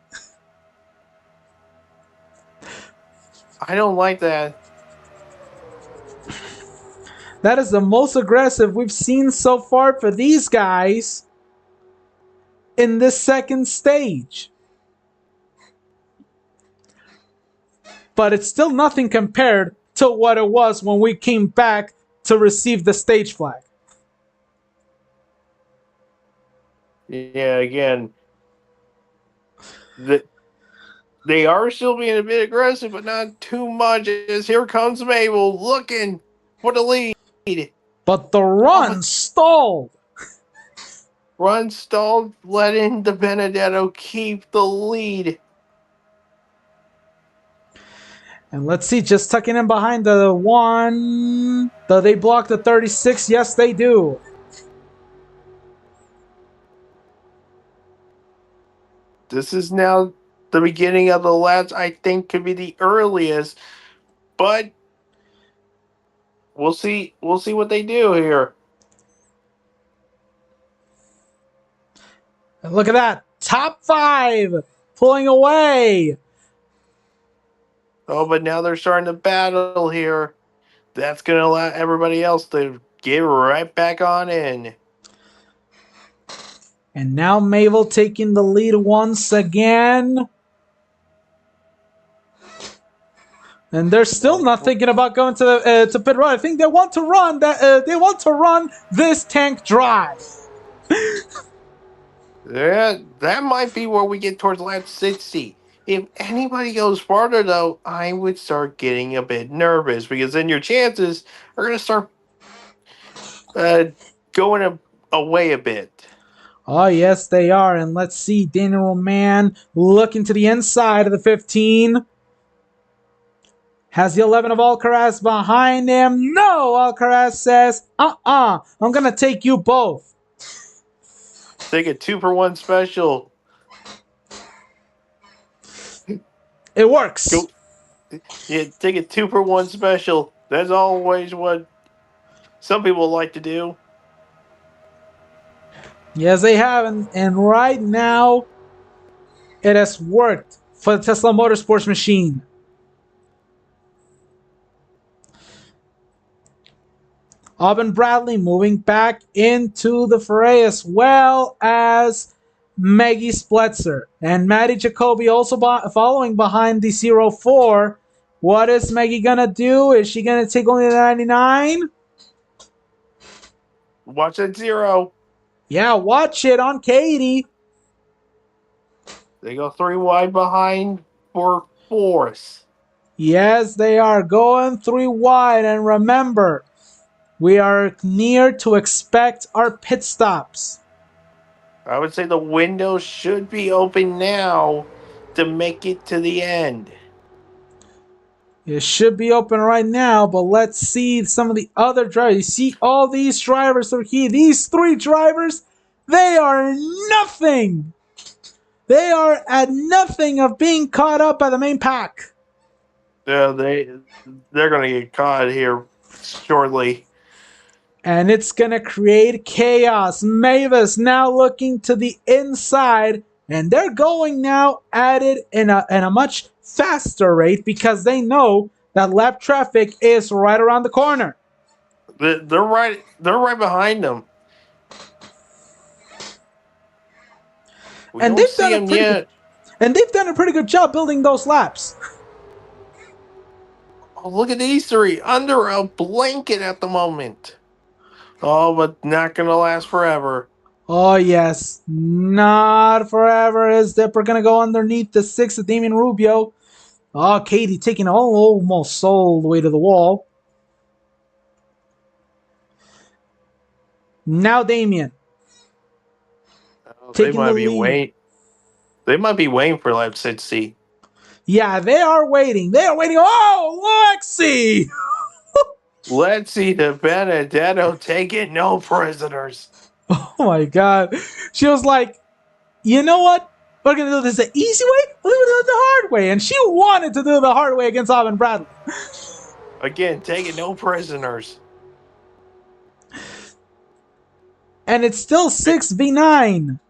I don't like that. That is the most aggressive we've seen so far for these guys in this second stage. But it's still nothing compared to what it was when we came back to receive the stage flag. Yeah, again, the They are still being a bit aggressive, but not too much. As here comes Mabel looking for the lead. But the Oh, run but stalled. run stalled, letting the Benedetto keep the lead. And let's see, just tucking in behind the one. Do they block the 36? Yes, they do. This is now the beginning of the laps. I think could be the earliest, but we'll see. We'll see what they do here. And look at that. Top 5 pulling away. Oh, but now they're starting to battle here. That's going to allow everybody else to get right back on in. And now Mabel taking the lead once again. And they're still not thinking about going to the to pit road. I think they want to run that. They want to run this tank dry. Yeah, that might be where we get towards lap 60. If anybody goes farther, though, I would start getting a bit nervous because then your chances are going to start uh, going away a bit. Oh yes, they are. And let's see, Daniel Roman looking to the inside of the 15. Has the 11 of Alcaraz behind him. No, Alcaraz says, I'm going to take you both. Take a 2-for-1 special. It works. Go, yeah, take a 2-for-1 special. That's always what some people like to do. Yes, they have. And right now, it has worked for the Tesla Motorsports machine. Auburn Bradley moving back into the fray as well as Maggie Spletzer. And Maddie Jacoby also following behind the 04. What is Maggie going to do? Is she going to take only the 99? Watch that 0. Yeah, watch it on Katie. They go 3 wide behind for 4th. Yes, they are going 3 wide. And remember, we are near to expect our pit stops. I would say the window should be open now to make it to the end. It should be open right now, but let's see some of the other drivers. You see all these drivers are here. These 3 drivers, they are nothing. They are at nothing of being caught up by the main pack. Yeah, they're going to get caught here shortly. And it's going to create chaos. Mavis now looking to the inside, and they're going now at it in a much faster rate because they know that lap traffic is right around the corner. They're right behind them. We And don't see them yet. And they've done a pretty good job building those laps. Oh, look at these 3 under a blanket at the moment. Oh, but not going to last forever. Oh, yes. Not forever. Is Dipper going to go underneath the 6 of Damien Rubio? Oh, Katie taking almost all the way to the wall. Now Damien. They Taking might the be lead. waiting. They might be waiting for lap 60. Yeah, they are waiting. They are waiting. Oh, Lexi! Let's see the Benedetto taking no prisoners. Oh, my God. She was like, you know what? We're going to do this the easy way? We're going to do it the hard way. And she wanted to do it the hard way against Auburn Bradley. Again, taking no prisoners. And it's still 6v9.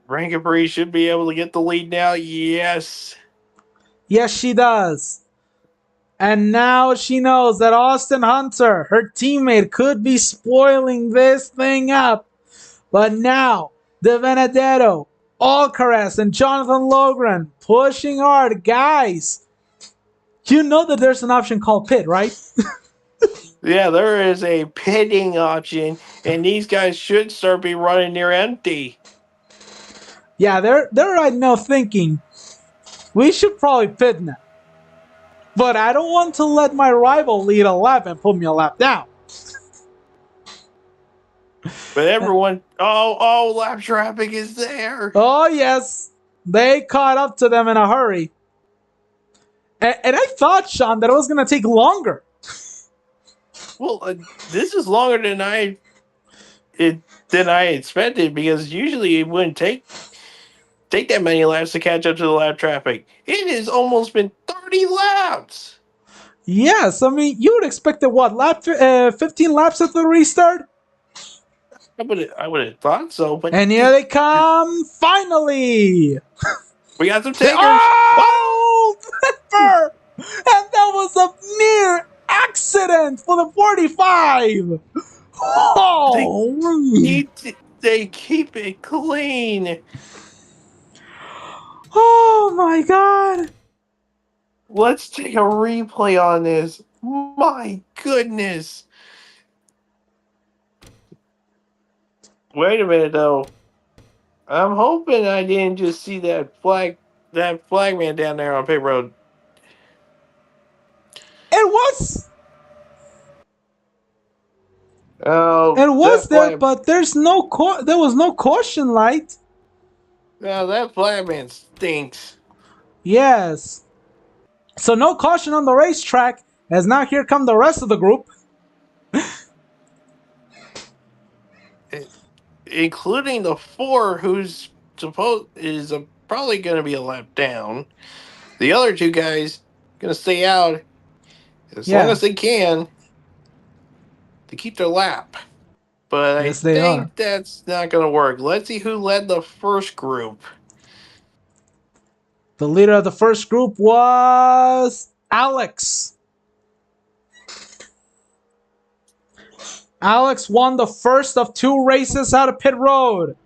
Rankabri should be able to get the lead now. Yes. Yes, she does. And now she knows that Austin Hunter, her teammate, could be spoiling this thing up. But now, De Benedetto, Alcaraz, and Jonathan Logren pushing hard. Guys, you know that there's an option called pit, right? Yeah, there is a pitting option, and these guys should start be running near empty. Yeah, they're right now thinking we should probably pit now. But I don't want to let my rival lead a lap and put me a lap down. But everyone, lap traffic is there. Oh yes, they caught up to them in a hurry. And I thought, Sean, that it was gonna take longer. Well, this is longer than I expected because usually it wouldn't take that many laps to catch up to the lap traffic. It has almost been 30 laps. Yes, I mean you would expect that 15 laps at the restart. I would have thought so, but And here they come, finally. we got some They, takers. oh, Pepper! And that was a mere accident for the 45. Oh, They keep it clean. oh my God. Let's take a replay on this. My goodness. Wait a minute though. I'm hoping I didn't just see that flagman down there on pit road. It was. Oh, It was that there, flag. but there was no caution light. No, that flagman stinks. Yes. So no caution on the racetrack, as now here come the rest of the group. Including the four who's probably going to be a lap down. The other two guys going to stay out as long Yeah. as they can to keep their lap. But I Yes, they are. think that's not going to work. Let's see who led the first group. The leader of the first group was Alex. Alex won the first of two races out of pit road.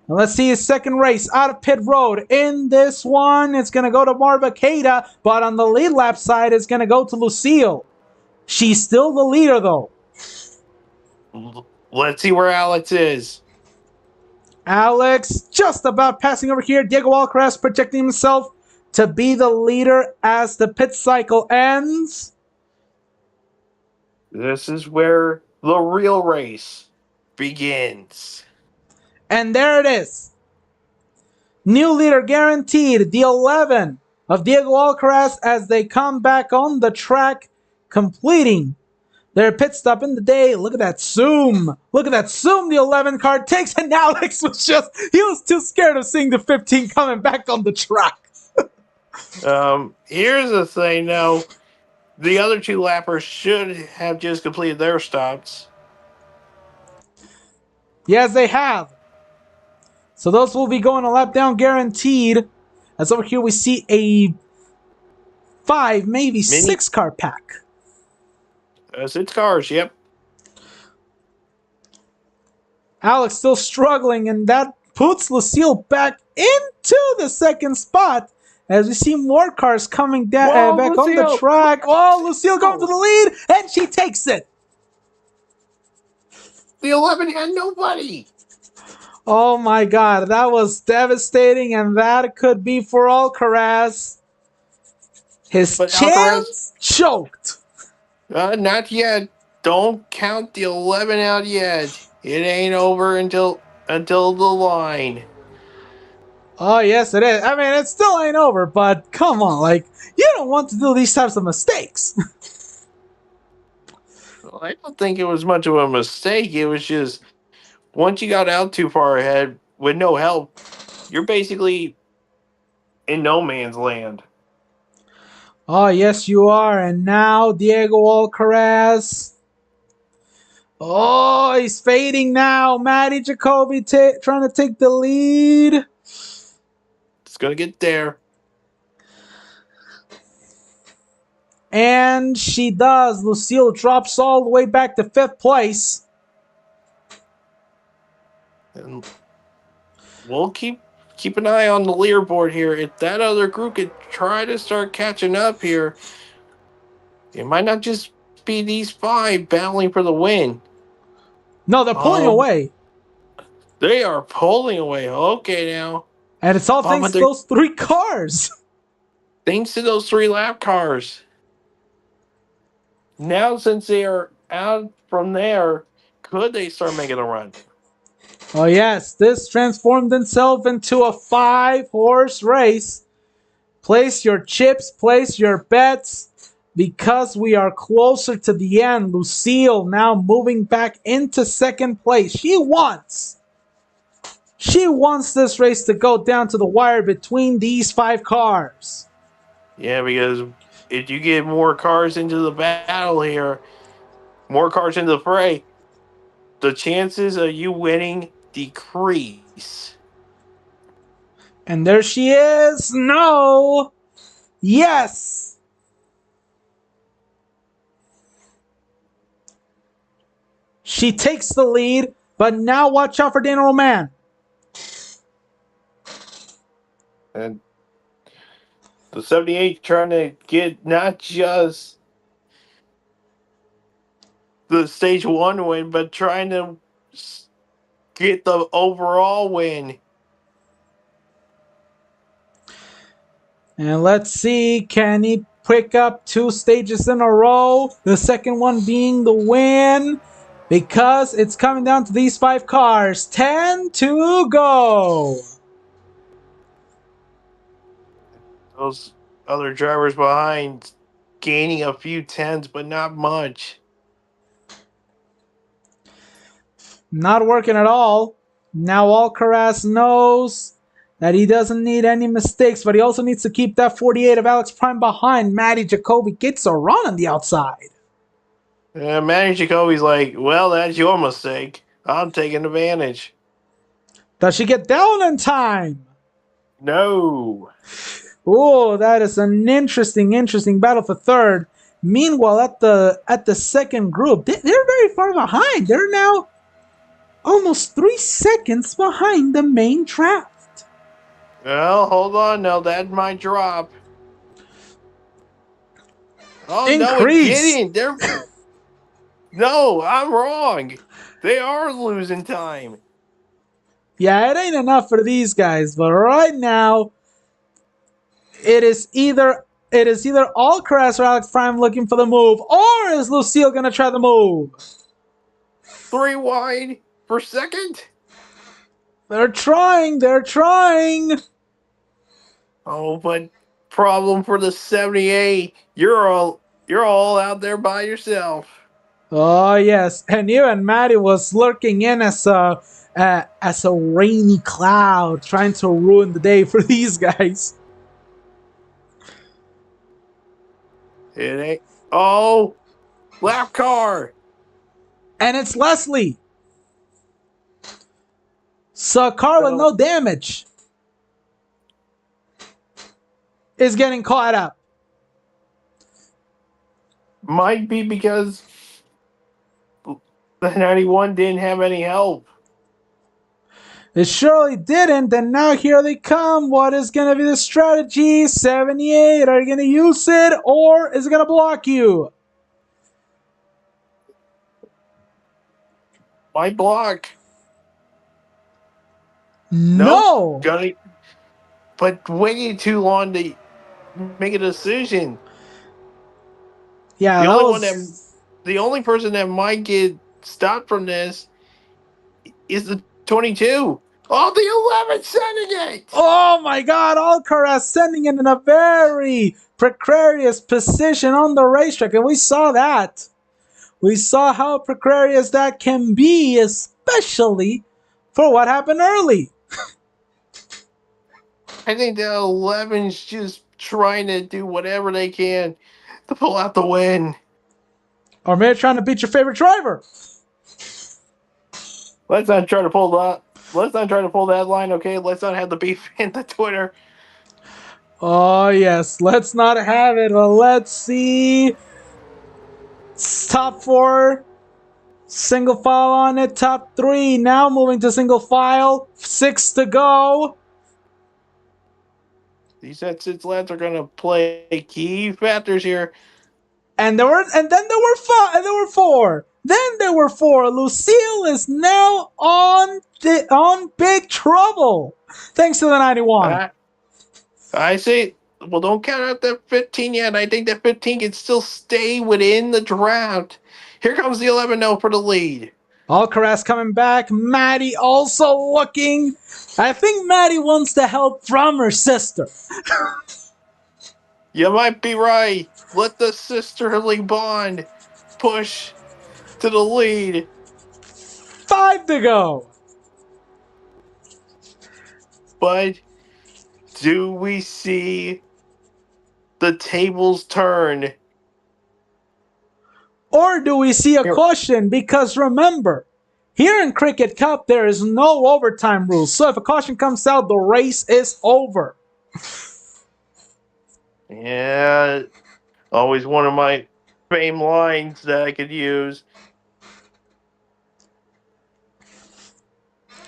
And let's see his second race out of pit road. In this one, it's going to go to Marva Keita, but on the lead lap side, it's going to go to Lucille. She's still the leader, though. Let's see where Alex is. Alex just about passing over here. Diego Alcaraz projecting himself to be the leader as the pit cycle ends. This is where the real race begins. And there it is. New leader guaranteed, the 11 of Diego Alcaraz as they come back on the track, completing their pit stop in the day. Look at that zoom. Look at that zoom the 11 car takes. And Alex he was too scared of seeing the 15 coming back on the track. Here's the thing, though. The other two lappers should have just completed their stops. Yes, they have. So those will be going a lap down guaranteed. As over here we see a 5, maybe 6 car pack. 6 cars, yep. Alex still struggling, and that puts Lucille back into the second spot. As we see more cars coming down back Lucille on the track. Oh, Lucille going to the lead, and she takes it. The 11 had nobody. Oh my God, that was devastating, and that could be for Alcaraz. His chance choked. Not yet. Don't count the 11 out yet. It ain't over until the line. Oh, yes, it is. I mean, it still ain't over, but come on, like, you don't want to do these types of mistakes. Well, I don't think it was much of a mistake. It was just once you got out too far ahead with no help, you're basically in no man's land. Oh, yes, you are. And now Diego Alcaraz. Oh, he's fading now. Maddie Jacoby trying to take the lead. It's going to get there. And she does. Lucille drops all the way back to 5th place. And we'll keep an eye on the leaderboard here. If that other group could try to start catching up here, it might not just be these 5 battling for the win. No, they're pulling away. They are pulling away. Okay, now. And it's all Oh, thanks but to those 3 cars. thanks to those 3 lap cars. Now, since they are out from there, could they start making a run? Oh yes, this transformed itself into a 5-horse race. Place your chips, place your bets, because we are closer to the end. Lucille now moving back into second place. She wants this race to go down to the wire between these 5 cars. Yeah, because if you get more cars into the battle here, more cars into the fray, the chances of you winning decrease. And there she is. No. Yes. She takes the lead, but now watch out for Dana Roman. And the 78 trying to get not just the stage 1 win, but trying to get the overall win. And let's see, can he pick up 2 stages in a row? The second one being the win, because it's coming down to these 5 cars. 10 to go. Those other drivers behind gaining a few tenths, but not much. Not working at all. Now Alcaraz knows that he doesn't need any mistakes, but he also needs to keep that 48 of Alex Prime behind. Matty Jacoby gets a run on the outside. Manny Jacoby's like, well, that's your mistake. I'm taking advantage. Does she get down in time? No. Oh, that is an interesting battle for third. Meanwhile, at the second group, they're very far behind. They're now almost 3 seconds behind the main draft. Well, hold on. Now that might drop. Oh, no, it Increase. didn't. No, I'm wrong. They are losing time. Yeah, it ain't enough for these guys, but right now, it is either Alcaraz or Alex Prime looking for the move, or is Lucille gonna try the move? 3 wide per second? They're trying. Oh, but problem for the 78. You're all out there by yourself. Oh yes, and even Matty was lurking in as a rainy cloud, trying to ruin the day for these guys. It ain't. Oh, lap car. And it's Leslie. So Carla, no damage, is getting caught up. Might be because the 91 didn't have any help. It surely didn't, and now here they come. What is going to be the strategy? 78, are you going to use it, or is it going to block you? Might block. No! Nope. But waiting too long to make a decision. Yeah, The only person that might get stopped from this is the 22. Oh, the 11 sending it. Oh my god, Alcaraz sending it in a very precarious position on the racetrack, and we saw that. We saw how precarious that can be, especially for what happened early. I think the 11's just trying to do whatever they can to pull out the win. Or maybe trying to beat your favorite driver. Let's not try to pull that line, okay? Let's not have the beef in the Twitter. Oh yes, let's not have it, but let's see. Top 4, single file on it. Top 3 now moving to single file. 6 to go. These Sets lads are going to play key factors here. And then there were five, and there were four. Then there were four. Lucille is now on big trouble. Thanks to the 91. I say, well, don't count out that 15 yet. I think that 15 can still stay within the draft. Here comes the 11-0 for the lead. Alcaraz coming back. Maddie also looking. I think Maddie wants the help from her sister. You might be right. Let the sisterly bond push to the lead. 5 to go. But do we see the tables turn? Or do we see a caution? Because remember, here in Cricket Cup, there is no overtime rule. So if a caution comes out, the race is over. Yeah, always one of my famed lines that I could use.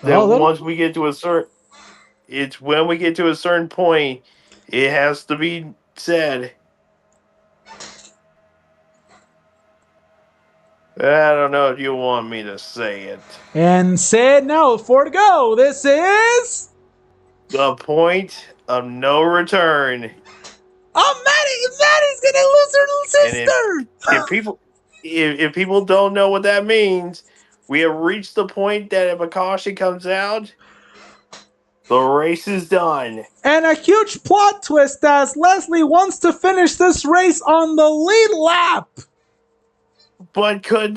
That once we get to a certain, it's when we get to a certain point, it has to be said. I don't know if you want me to say it. And said no, 4 to go. This is The point of no return. Oh, Maddie's gonna lose her little sister. If people don't know what that means, we have reached the point that if a caution comes out, the race is done. And a huge plot twist as Leslie wants to finish this race on the lead lap. But could